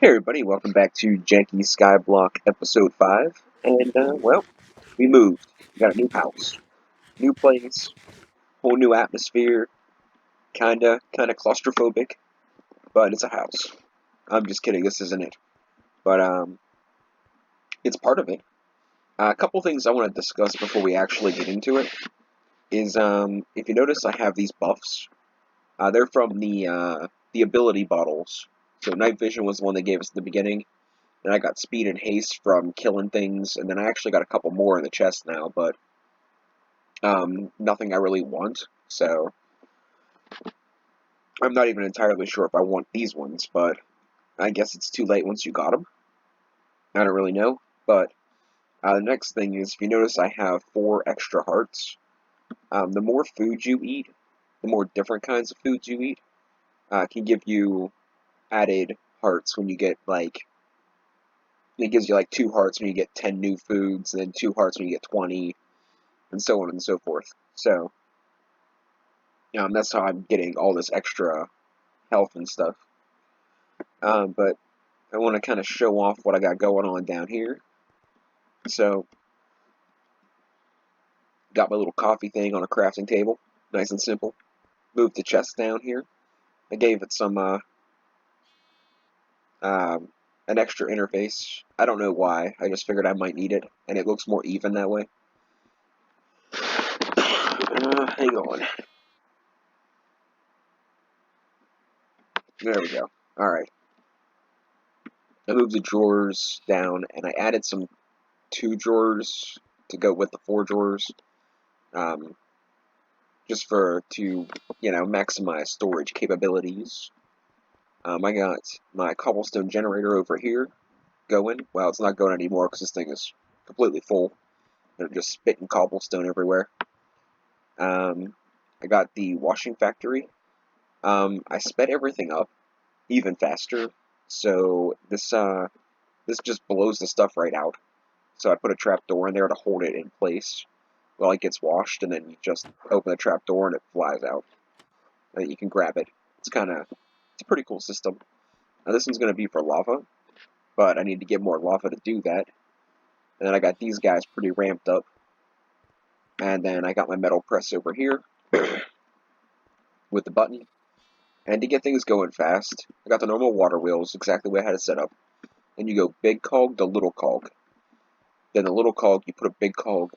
Hey everybody, welcome back to Janky Sky Block episode 5. And, well, we moved. We got a new house, new place, whole new atmosphere, kinda claustrophobic, but it's a house. I'm just kidding, this isn't it. But, it's part of it. A couple things I want to discuss before we actually get into it is, if you notice I have these buffs. They're from the ability bottles. So Night Vision was the one they gave us at the beginning. And I got speed and haste from killing things, and then I actually got a couple more in the chest now, but nothing I really want. So I'm not even entirely sure if I want these ones, but I guess it's too late once you got them. I don't really know. But the next thing is, if you notice, I have 4 extra hearts. The more food you eat, the more different kinds of foods you eat, can give you added hearts when you get like. It gives you like 2 hearts when you get 10 new foods, and then 2 hearts when you get 20, and so on and so forth. So, that's how I'm getting all this extra health and stuff. But I want to kind of show off what I got going on down here. So, got my little coffee thing on a crafting table, nice and simple. Moved the chest down here. I gave it some an extra interface. I don't know why. I just figured I might need it, and it looks more even that way. Hang on. There we go. All right. I moved the drawers down, and I added some 2 drawers to go with the 4 drawers, um, just to maximize storage capabilities. I got my cobblestone generator over here going. Well, it's not going anymore because this thing is completely full. They're just spitting cobblestone everywhere. I got the washing factory. I sped everything up even faster, so this just blows the stuff right out. So I put a trap door in there to hold it in place while it gets washed, and then you just open the trap door and it flies out. And you can grab it. It's a pretty cool system. Now this one's going to be for lava, but I need to get more lava to do that. And then I got these guys pretty ramped up. And then I got my metal press over here with the button. And to get things going fast, I got the normal water wheels, exactly the way I had it set up. Then you go big cog to little cog. Then the little cog, you put a big cog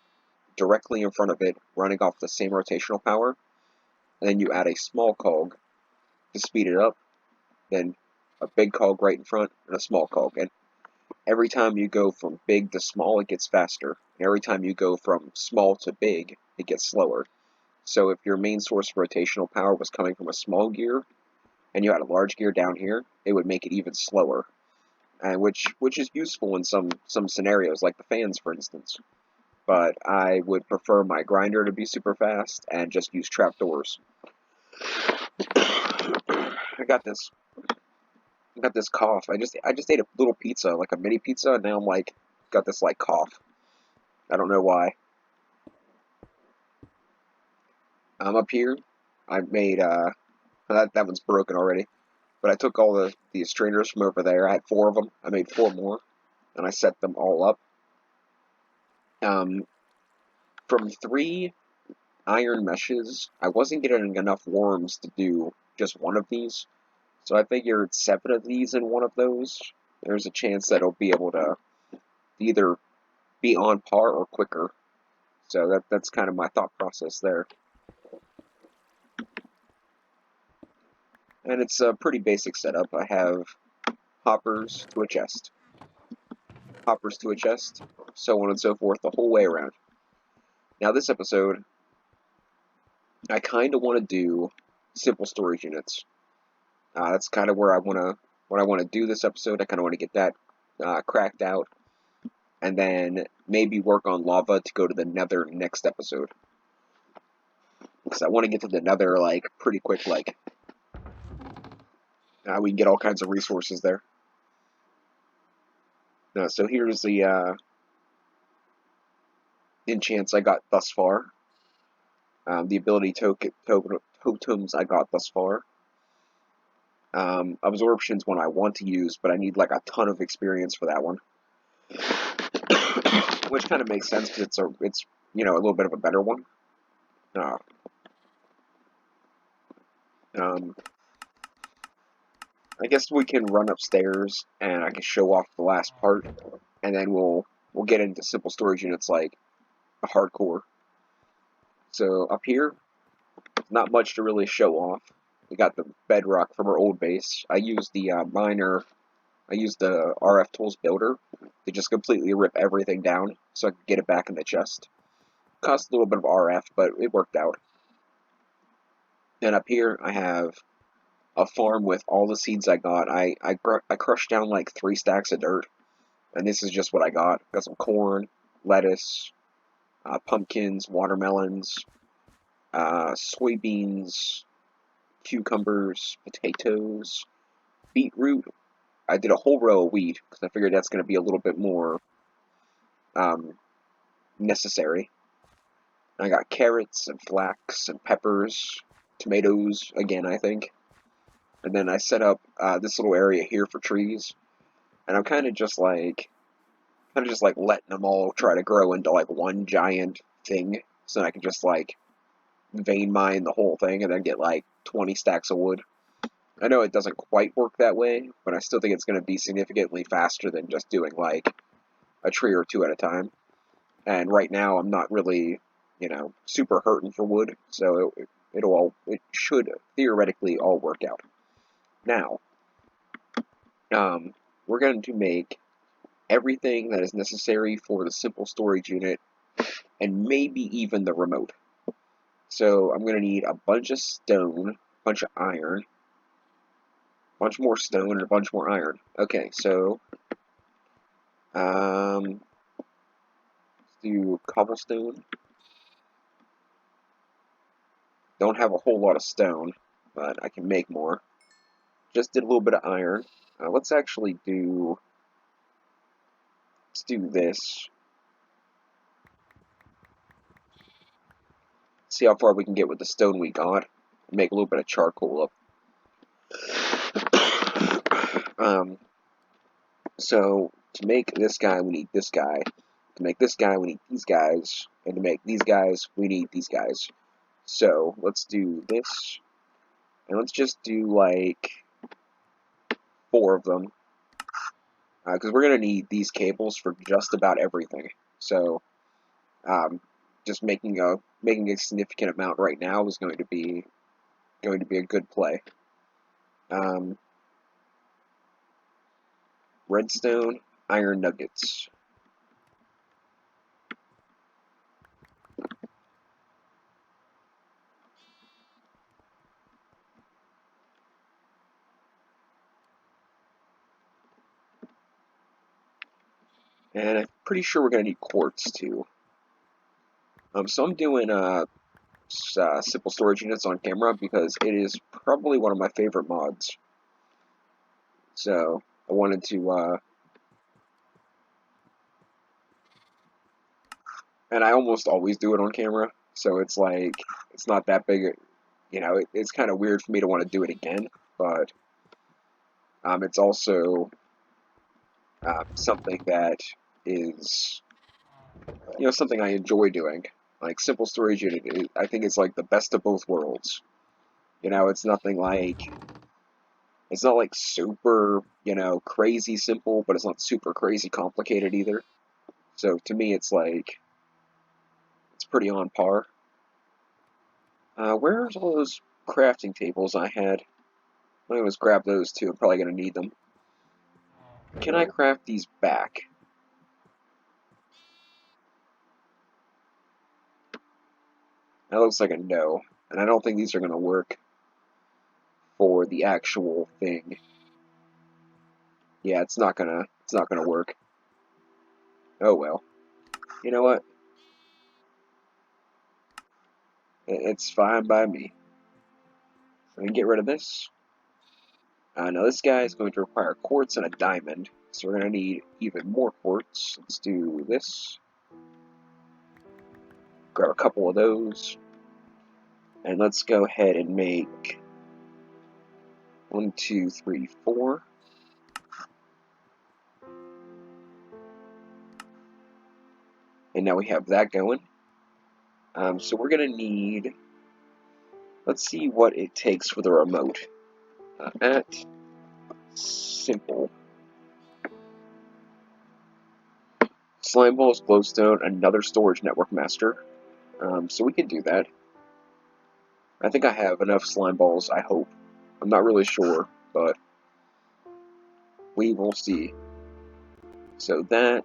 directly in front of it, running off the same rotational power. And then you add a small cog to speed it up. Then a big cog right in front and a small cog. And every time you go from big to small, it gets faster. And every time you go from small to big, it gets slower. So if your main source of rotational power was coming from a small gear, and you had a large gear down here, it would make it even slower. Which is useful in some scenarios, like the fans, for instance. But I would prefer my grinder to be super fast and just use trapdoors. I got this cough. I just ate a little pizza, like a mini pizza, and now I'm like got this like cough. I don't know why. I'm up here. I made that one's broken already. But I took all the strainers from over there. I had 4 of them. I made 4 more, and I set them all up. Um, from 3 iron meshes, I wasn't getting enough worms to do just one of these. So I figured 7 of these in one of those. There's a chance that I'll be able to either be on par or quicker. So that's kind of my thought process there. And it's a pretty basic setup. I have hoppers to a chest, hoppers to a chest, so on and so forth, the whole way around. Now this episode, I kind of want to do simple storage units. That's kind of where what I want to do this episode. I kind of want to get that cracked out, and then maybe work on lava to go to the nether next episode. Because I want to get to the nether, like, pretty quick, like, we can get all kinds of resources there. So here's the enchants I got thus far. The ability totems I got thus far. Absorption's one I want to use, but I need like a ton of experience for that one. Which kind of makes sense because it's a little bit of a better one. Uh, um, I guess we can run upstairs and I can show off the last part, and then we'll get into simple storage units like a hardcore. So up here, not much to really show off. We got the bedrock from our old base. I used the I used the RF Tools Builder to just completely rip everything down so I could get it back in the chest. Cost a little bit of RF, but it worked out. Then up here, I have a farm with all the seeds I got. I crushed down like 3 stacks of dirt, and this is just what I got. Got some corn, lettuce, pumpkins, watermelons, soybeans, cucumbers, potatoes, beetroot. I did a whole row of wheat because I figured that's going to be a little bit more um, necessary. I got carrots and flax and peppers, tomatoes again, I think. And then I set up this little area here for trees, and I'm kind of just like letting them all try to grow into like one giant thing, so that I can just like vein mine the whole thing and then get like 20 stacks of wood. I know it doesn't quite work that way, but I still think it's going to be significantly faster than just doing like a tree or two at a time. And right now I'm not really, super hurting for wood, so it should theoretically all work out. Now, we're going to make everything that is necessary for the simple storage unit, and maybe even the remote. So I'm going to need a bunch of stone, a bunch of iron, a bunch more stone, and a bunch more iron. Okay, so let's do cobblestone. Don't have a whole lot of stone, but I can make more. Just did a little bit of iron. Let's do this. See how far we can get with the stone we got. Make a little bit of charcoal up. So to make this guy, we need this guy. To make this guy, we need these guys. And to make these guys, we need these guys. So let's do this. And let's just do like 4 of them. Because we're going to need these cables for just about everything. So just making a significant amount right now is going to be a good play. Redstone, iron nuggets. And I'm pretty sure we're going to need quartz too. So I'm doing simple storage units on camera because it is probably one of my favorite mods. So I wanted to, and I almost always do it on camera. So it's like it's not that big. It's kind of weird for me to want to do it again, but it's also something that is something I enjoy doing. Like simple storage unit, I think it's like the best of both worlds. It's not like super, crazy simple, but it's not super crazy complicated either. So to me, it's like it's pretty on par. Where's all those crafting tables I had? I always grab those too. I'm probably gonna need them. Can I craft these back? That looks like a no, and I don't think these are gonna work for the actual thing. Yeah, it's not gonna work. Oh well. You know what? It's fine by me. So we can get rid of this. Now this guy is going to require quartz and a diamond, so we're going to need even more quartz. Let's do this. Grab a couple of those. And let's go ahead and make 1, 2, 3, 4. And now we have that going. So we're going to need, let's see what it takes for the remote. At simple. Slime balls, glowstone, another storage network master. So we can do that. I think I have enough slime balls, I hope. I'm not really sure, but we will see. So that,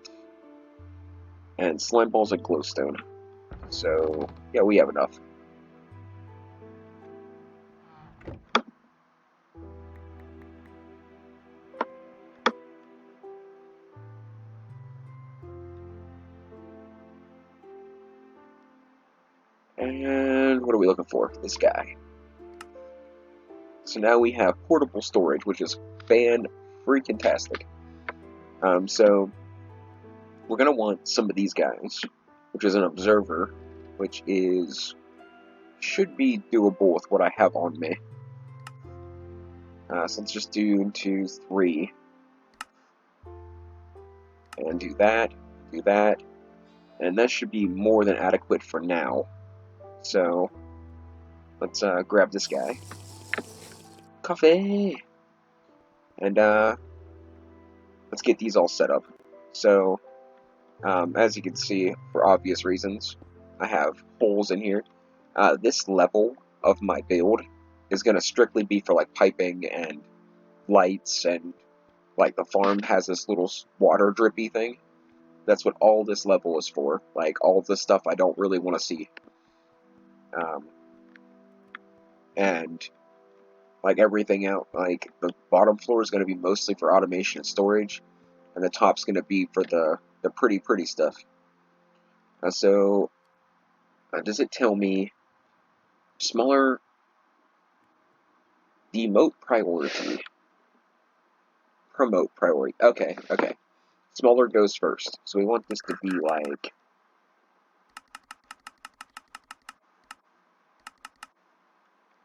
and slime balls and glowstone. So, yeah, we have enough. And what are we looking for? This guy. So now we have portable storage, which is fan-freaking-tastic. So we're going to want some of these guys, which is an observer, which should be doable with what I have on me. So let's just do 2, 3. And do that, and that should be more than adequate for now. So let's grab this guy. Coffee! And let's get these all set up. So, as you can see, for obvious reasons, I have holes in here. This level of my build is going to strictly be for like piping and lights, and like the farm has this little water drippy thing. That's what all this level is for. Like all of the stuff I don't really want to see. And like everything out, like the bottom floor is going to be mostly for automation and storage, and the top's going to be for the pretty stuff. So does it tell me smaller demote priority? Promote priority. Okay. Smaller goes first. So we want this to be like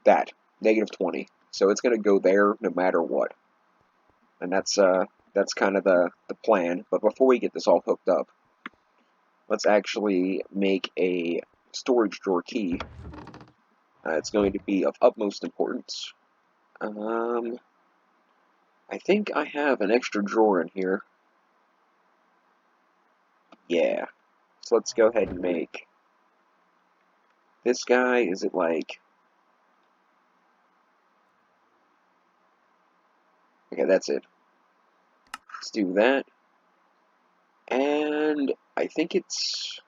that, -20. So it's going to go there no matter what. And that's kind of the plan. But before we get this all hooked up, let's actually make a storage drawer key. It's going to be of utmost importance. I think I have an extra drawer in here. Yeah. So let's go ahead and make this guy. Is it like... Okay, that's it. Let's do that. And I think it's...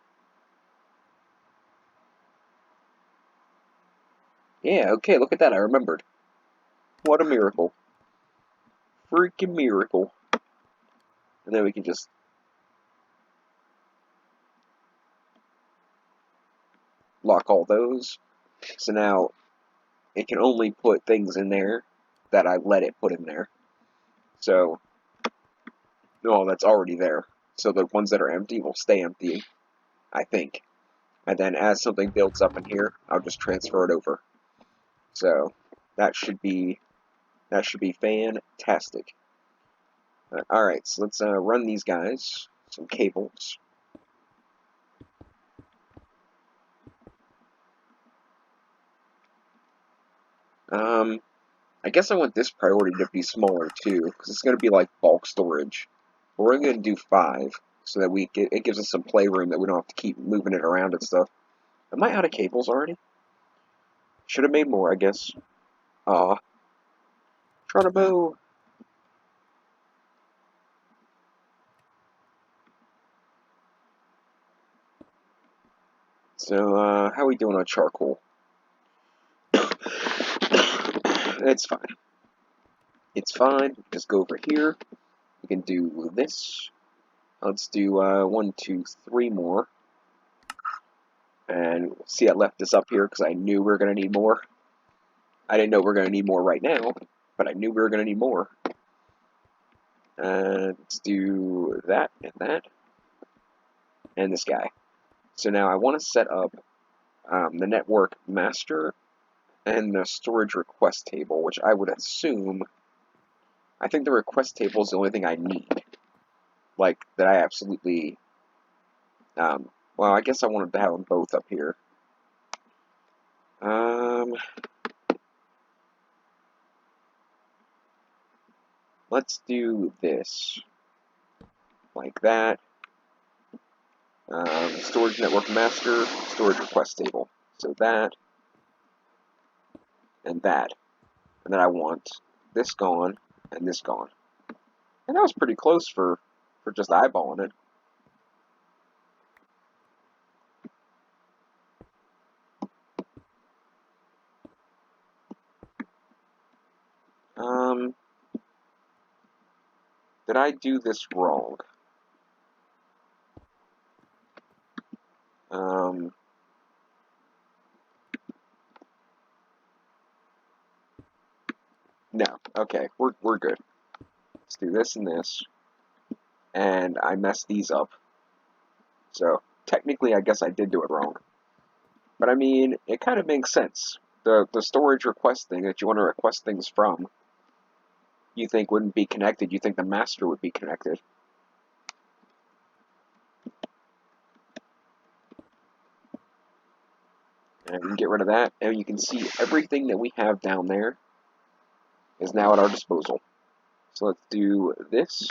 Yeah, okay, look at that. I remembered. What a miracle. Freaking miracle. And then we can just lock all those. So now it can only put things in there that I let it put in there. So, no, that's already there. So the ones that are empty will stay empty, I think. And then as something builds up in here, I'll just transfer it over. So that should be fantastic. Alright, so let's run these guys. Some cables. I guess I want this priority to be smaller too, because it's going to be like bulk storage. But we're going to do 5, so that it gives us some playroom that we don't have to keep moving it around and stuff. Am I out of cables already? Should have made more, I guess. Aw. Trying to move. So, how are we doing on charcoal? It's fine. It's fine. Just go over here. We can do this. Let's do 1, 2, 3 more. And see, I left this up here because I knew we were going to need more. I didn't know we were going to need more right now, but I knew we were going to need more. Let's do that, and this guy. So now I want to set up the network master and the storage request table, which I would assume, I think the request table is the only thing I need. Like, that I absolutely, well, I guess I wanted to have them both up here. Let's do this. Like that. Storage network master, storage request table. So that, and that. And then I want this gone, and this gone. And that was pretty close for just eyeballing it. Did I do this wrong? No. Okay, we're good. Let's do this and this. And I messed these up. So, technically, I guess I did do it wrong. But I mean, it kind of makes sense. The storage request thing that you want to request things from, you think wouldn't be connected. You think the master would be connected. And we can get rid of that, and you can see everything that we have down there is now at our disposal. So let's do this.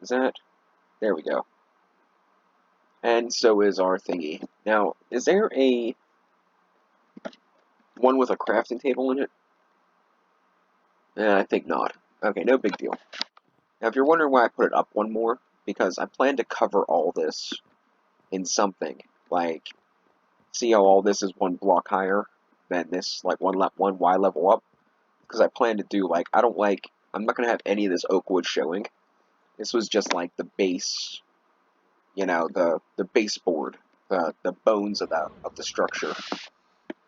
Is that? There we go. And so is our thingy. Now, is there a one with a crafting table in it? I think not. Okay, no big deal. Now, if you're wondering why I put it up one more, because I plan to cover all this in something. Like, see how all this is one block higher than this, like one Y level up? Because I plan to do, like, I'm not going to have any of this oak wood showing. This was just like the base, you know, the baseboard, the bones of the structure.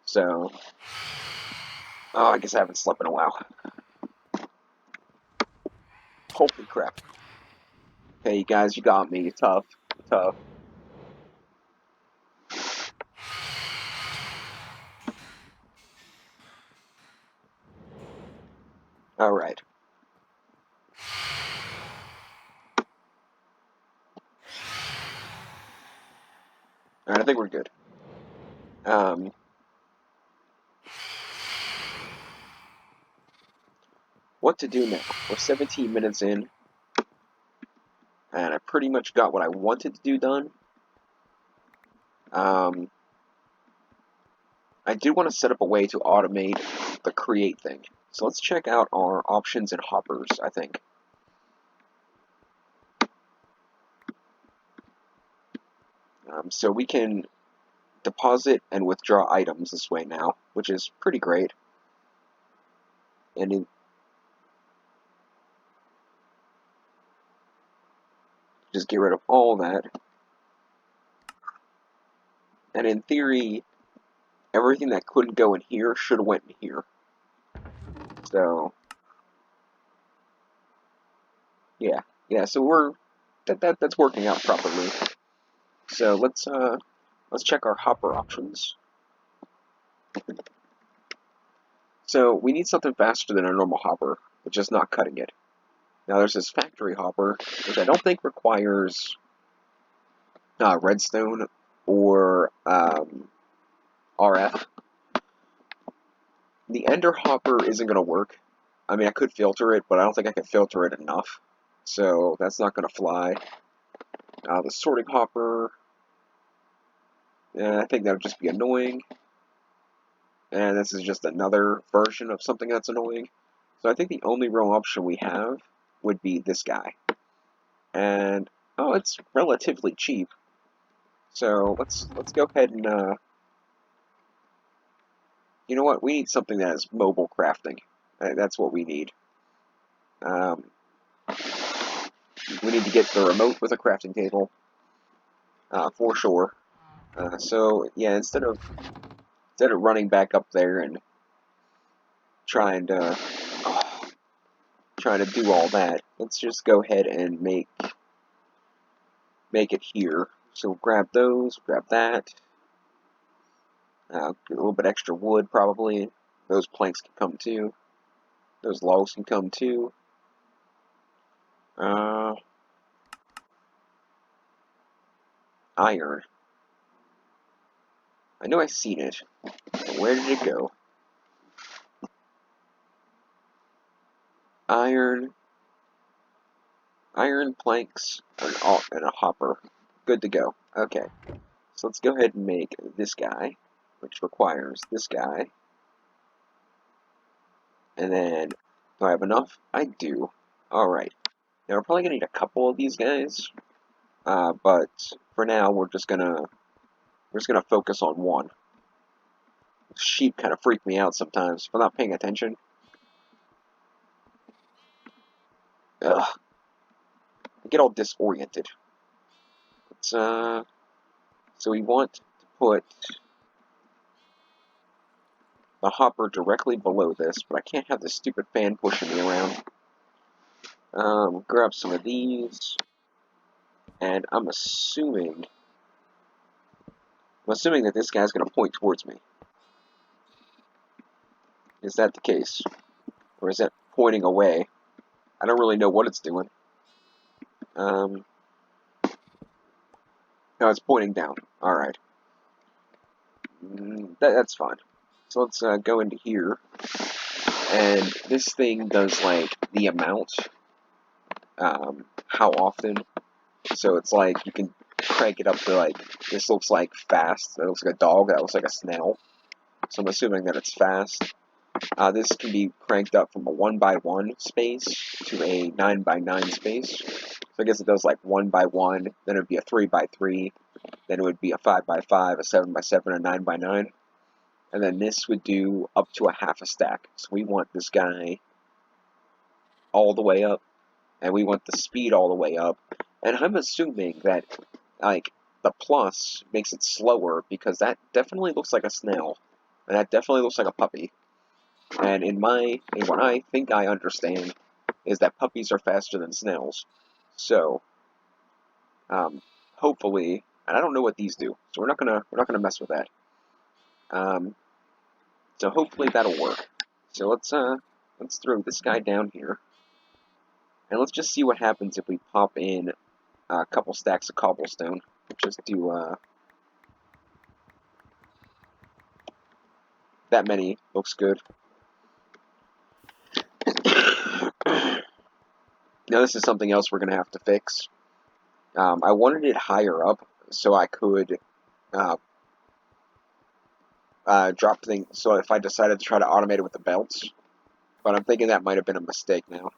So, oh, I guess I haven't slept in a while. Holy crap. Hey, you guys, you got me. Tough. Tough. Alright. Alright, I think we're good. What to do now? We're 17 minutes in, and I pretty much got what I wanted to do done. I did want to set up a way to automate the create thing. So let's check out our options and hoppers, I think. So we can deposit and withdraw items this way now, which is pretty great. And just get rid of all that. And in theory, everything that couldn't go in here should have went in here. So yeah, so that's working out properly. So let's check our hopper options. So we need something faster than a normal hopper, which is not cutting it. Now there's this factory hopper, which I don't think requires redstone or RF. The ender hopper isn't going to work. I mean, I could filter it, but I don't think I can filter it enough. So that's not going to fly. The sorting hopper, I think that would just be annoying. And this is just another version of something that's annoying. So I think the only real option we have would be this guy. And, oh, it's relatively cheap. So let's go ahead and, you know what, we need something that is mobile crafting. That's what we need. We need to get the remote with a crafting table, for sure. So yeah, instead of running back up there and trying to do all that, let's just go ahead and make it here. So grab those, grab that, Get a little bit extra wood, probably. Those planks can come too. Those logs can come too. Iron. I know I've seen it. Where did it go? Iron. Iron planks and a hopper. Good to go. Okay. So let's go ahead and make this guy, which requires this guy. And then, do I have enough? I do. Alright. Now we're probably going to need a couple of these guys. But for now, we're just gonna focus on one. Sheep kind of freak me out sometimes if I'm not paying attention. Ugh. I get all disoriented. So we want to put the hopper directly below this, but I can't have this stupid fan pushing me around. Grab some of these, and I'm assuming that this guy's going to point towards me. Is that the case? Or is that pointing away? I don't really know what it's doing. No, it's pointing down. Alright. That's fine. So let's go into here. And this thing does, like, the amount. How often. So it's like, you can crank it up to, like, this looks like fast. That looks like a dog. That looks like a snail. So I'm assuming that it's fast. This can be cranked up from a 1x1 space to a 9x9 space. So I guess it does like 1x1, then it would be a 3x3, then it would be a 5x5, a 7x7, a 9x9. And then this would do up to a half a stack. So we want this guy all the way up, and we want the speed all the way up. And I'm assuming that, like, the plus makes it slower, because that definitely looks like a snail, and that definitely looks like a puppy. And what I think I understand is that puppies are faster than snails. So, hopefully, and I don't know what these do, so we're not gonna mess with that. So hopefully that'll work. So let's throw this guy down here, and let's just see what happens if we pop in a couple stacks of cobblestone. Just do that many looks good. Now this is something else we're gonna have to fix. I wanted it higher up so I could drop things. So if I decided to try to automate it with the belts, but I'm thinking that might have been a mistake now.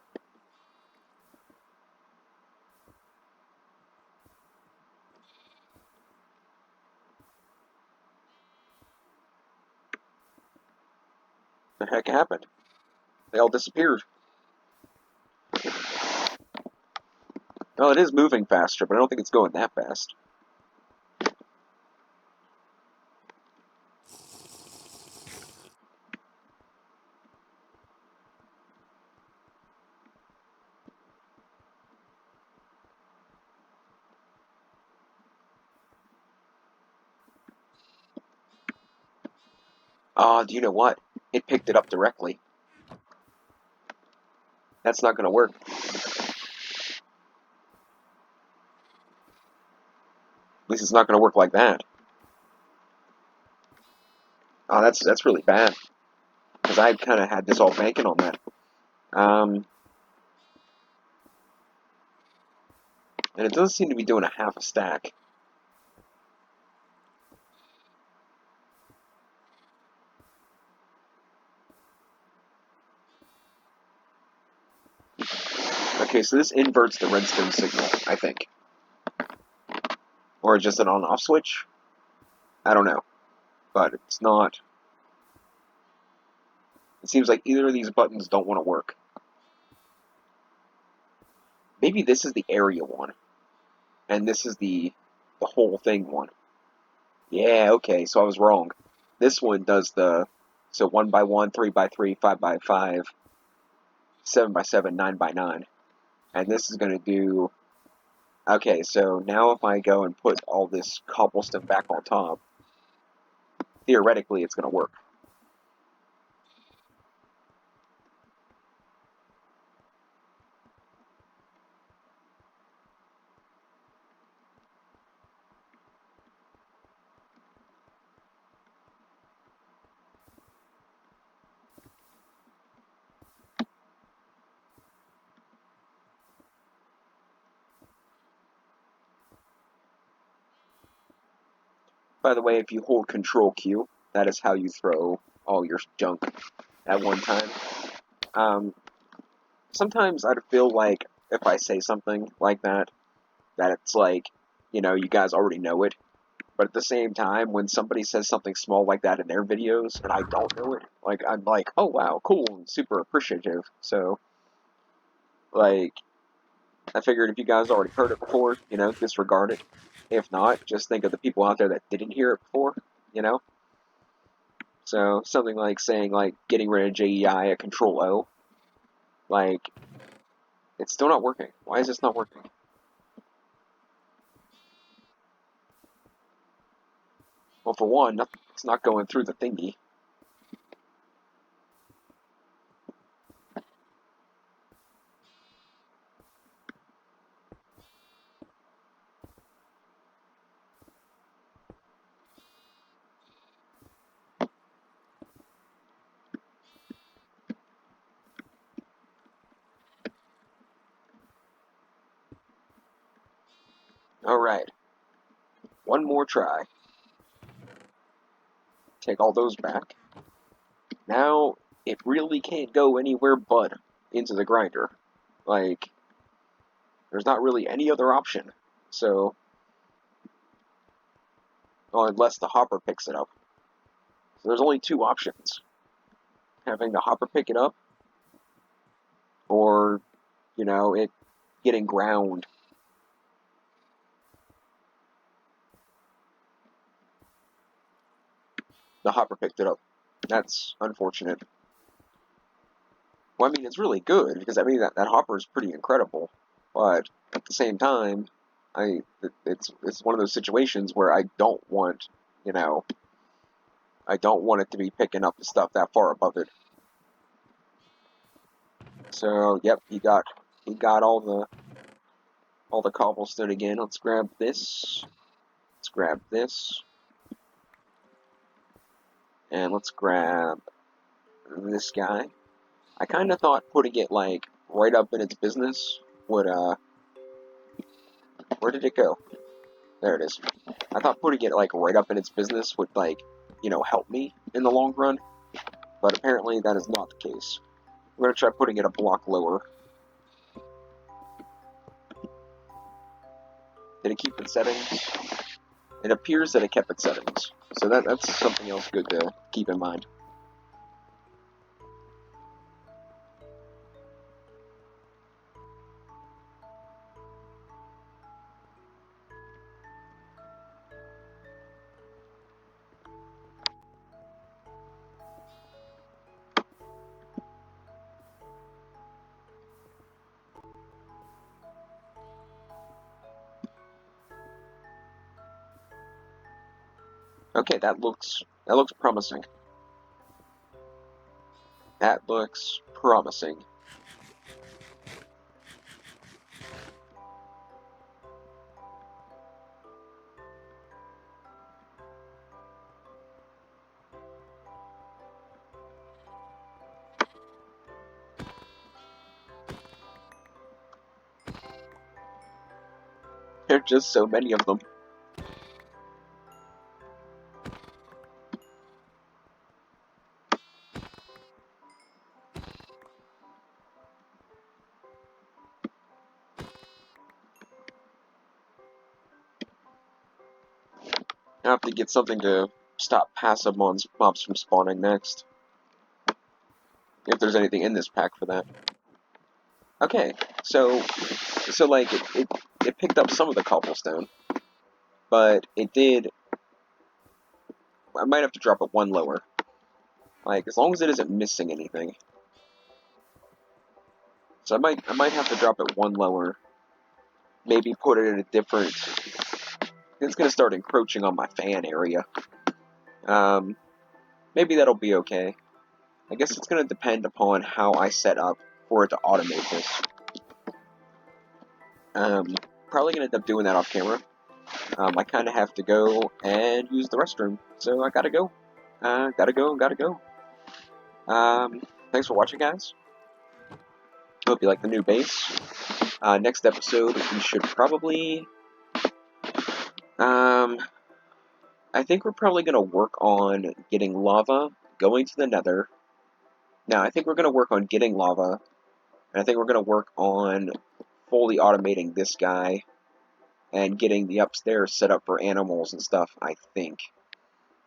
The heck happened? They all disappeared. Well, it is moving faster, but I don't think it's going that fast. Do you know what? It picked it up directly. That's not going to work. At least it's not going to work like that. Oh, that's really bad. Because I kind of had this all banking on that. And it doesn't seem to be doing a half a stack. Okay, so this inverts the redstone signal, I think. Or just an on-off switch? I don't know. But it's not. It seems like either of these buttons don't want to work. Maybe this is the area one. And this is the whole thing one. Yeah, okay, so I was wrong. This one does the 1x1, 3x3, 5x5, 7x7, 9x9. And this is going to do... Okay, so now if I go and put all this cobblestone back on top, theoretically it's going to work. By the way, if you hold Control Q, that is how you throw all your junk at one time. Sometimes I feel like if I say something like that it's like, you guys already know it. But at the same time, when somebody says something small like that in their videos and I don't know it, like, I'm like, oh wow, cool, and super appreciative. So, like, I figured if you guys already heard it before, disregard it. If not, just think of the people out there that didn't hear it before, you know? So, something like saying, like, getting rid of JEI at Control O, like, it's still not working. Why is this not working? Well, for one, it's not going through the thingy. Alright, one more try. Take all those back. Now, it really can't go anywhere but into the grinder. Like, there's not really any other option. So, well, unless the hopper picks it up. So there's only two options. Having the hopper pick it up, or, it getting ground. The hopper picked it up. That's unfortunate. Well, I mean, it's really good, because I mean, that hopper is pretty incredible. But at the same time, it's one of those situations where I don't want, I don't want it to be picking up the stuff that far above it. So, yep, he got all the cobblestone again. Let's grab this. Let's grab this. And let's grab this guy. I kind of thought putting it, like, right up in its business would, where did it go? There it is. I thought putting it, like, right up in its business would, like, help me in the long run. But apparently that is not the case. I'm going to try putting it a block lower. Did it keep its settings? It appears that it kept its settings. So that's something else good to keep in mind. Okay, that looks promising. That looks promising. There are just so many of them. I have to get something to stop passive mobs from spawning next. If there's anything in this pack for that. Okay, so like it picked up some of the cobblestone, but it did. I might have to drop it one lower. Like, as long as it isn't missing anything. So I might have to drop it one lower. Maybe put it in a different. It's gonna start encroaching on my fan area. Maybe that'll be okay. I guess it's going to depend upon how I set up for it to automate this. Probably going to end up doing that off camera. I kind of have to go and use the restroom, so I gotta go. Gotta go. Thanks for watching, guys. Hope you like the new base. Next episode, we should probably... I think we're probably going to work on getting lava, going to the nether. Now, I think we're going to work on getting lava, and I think we're going to work on fully automating this guy, and getting the upstairs set up for animals and stuff, I think.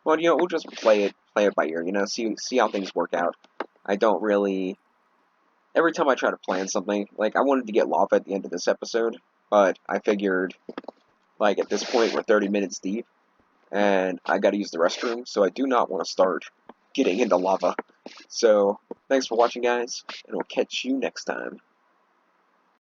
Well, you know, we'll just play it by ear, you know, see how things work out. I don't really... Every time I try to plan something, like, I wanted to get lava at the end of this episode, but I figured, like, at this point, we're 30 minutes deep, and I gotta use the restroom, so I do not want to start getting into lava. So, thanks for watching, guys, and we'll catch you next time.